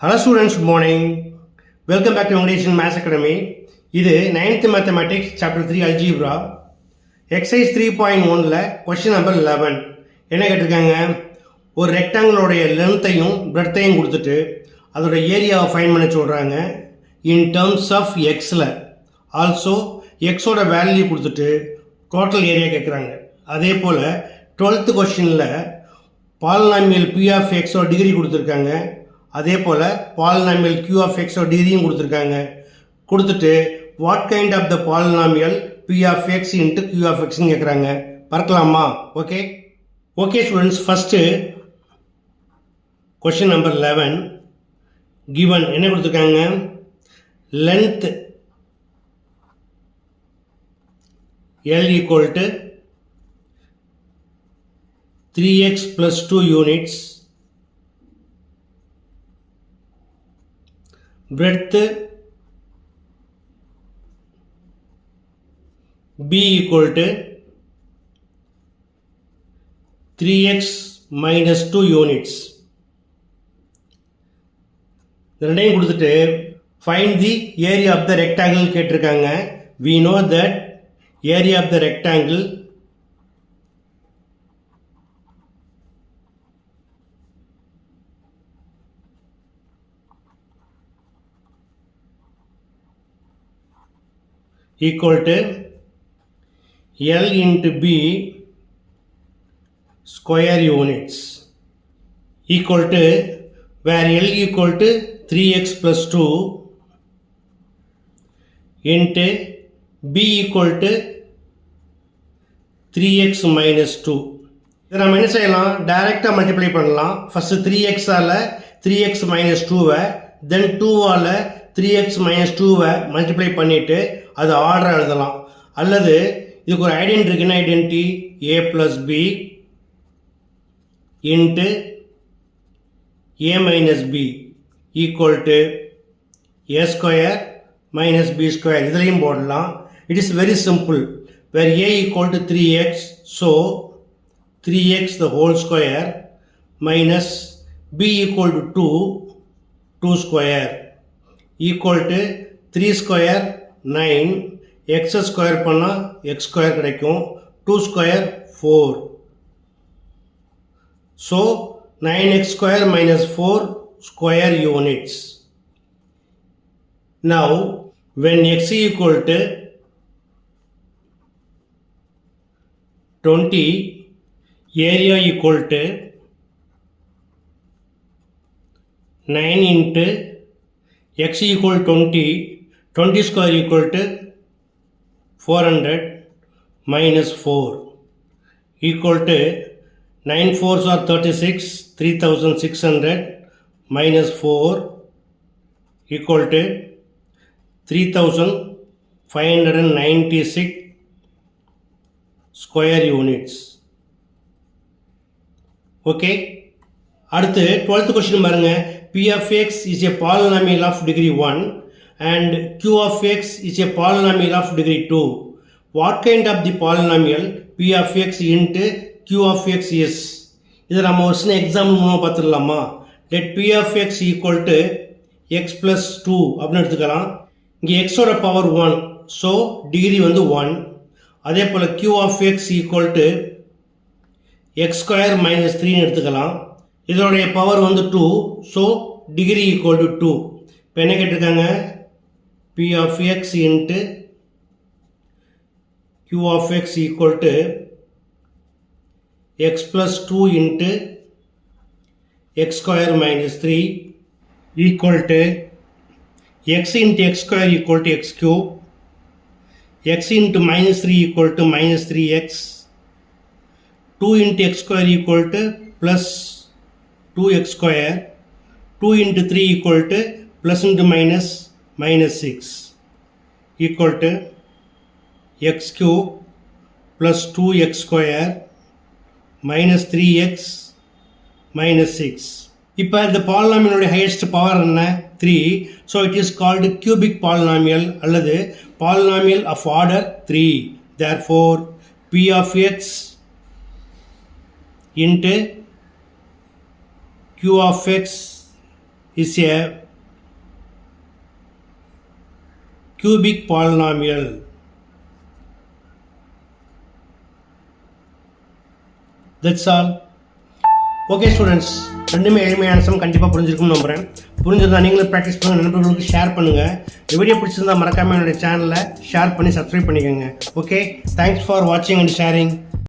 Hello students, good morning. Welcome back to English in Maths Academy. இது 9th Mathematics Chapter 3 Algebra Exercise 3.1ல Question number 11 என்ன கேட்டிருக்காங்க? ஒரு ரெக்டாங்கிளோடைய லென்த்தையும் பிரெத்தையும் கொடுத்துட்டு அதோட ஏரியாவை ஃபைண்ட் பண்ண சொல்கிறாங்க in terms of xல ஆல்சோ எக்ஸோட வேல்யூ கொடுத்துட்டு டோட்டல் ஏரியா கேட்குறாங்க. அதே போல் 12th கொஸ்டினில் பாலினாமியல் p of xோட டிகிரி கொடுத்துருக்காங்க. அதே போல் பாலினாமியல் q of x டிகிரியும் கொடுத்துட்டு what kind of the polynomial p of x into q of x கேட்குறாங்க. பார்க்கலாமா? Okay students, first question number 11 given என்ன கொடுத்துருக்காங்க? Length L equal to 3x plus 2 units, breadth B equal to 3x minus 2 units. ரெண்டையும் கொடுத்துட்டு find the area of the rectangle கேட்டிருக்காங்க. We know that area of the rectangle equal to L into B square units equal to where L equal to 3x plus 2 into B equal to 3x minus 2. இதை நம்ம என்ன செய்யலாம்? டைரெக்டாக multiply பண்ணலாம். First 3x all 3x minus 2வை தென் 2ஆல் 3x minus 2வை multiply பண்ணிவிட்டு அது order எழுதலாம். அல்லது இதுக்கு ஒரு ஐடென்டி இருக்குன்னா identity a plus b into a minus b equal to a square minus b square. இதுலையும் போடலாம். It is very simple. Where a equal to 3x, so 3x the whole square minus b equal to 2 square equal to 3 square 9, x square பண்ணா x square கிடைக்கும், 2 square 4. So 9x square minus 4 square units. Now when x equal to 20, area equal to 9 into x equal 20 square equal to 400 minus 4 equal to 9 4s are 36, 3600 minus 4 equal to 3596 square units. Okay, அடுத்து 12th question பாருங்க. P of x is a polynomial of degree 1 and q of x is a polynomial of degree 2. What kind of the polynomial p of x into q of x is? இதை நம்ம ஒரு சின்ன example மூலமாக பார்த்துடலாமா? let p of x equal to x plus 2 அப்படின்னு எடுத்துக்கலாம். இங்கே எக்ஸோட பவர் 1, ஸோ டிகிரி வந்து 1. அதே போல் q of x equal to x square minus 3ன்னு எடுத்துக்கலாம். இதோடைய பவர் வந்து 2, ஸோ டிகிரி ஈக்குவல் டு 2. இப்போ என்ன கேட்டிருக்காங்க? p of x into q of x equal to x plus 2 into x square minus 3 equal to x into x square equal to x cube, x into minus 3 equal to minus 3x, 2 into x square equal to plus 2x square, 2 into 3 equal to plus into minus 6 equal to x cube plus 2x square minus 3x minus 6. இப்போ இந்த பாலினாமியலுடைய highest power என்ன? 3. So it is called cubic polynomial அல்லது polynomial of order 3. Therefore p of x into q of x is a cubic polynomial. That's all. Okay students, ரெண்டுமே எளிமையான some கண்டிப்பாக புரிஞ்சிருக்கும்னு நம்புகிறேன். புரிஞ்சிருந்தா நீங்களும் ப்ராக்டிஸ் பண்ணுங்கள், நண்பர்களுக்கு ஷேர் பண்ணுங்கள். இந்த வீடியோ பிடிச்சிருந்தா மறக்காமல் என்னுடைய சேனலை ஷேர் பண்ணி சப்ஸ்கிரைப் பண்ணிக்கோங்க. ஓகே, தேங்க்ஸ் ஃபார் வாட்சிங் அண்ட் ஷேரிங்.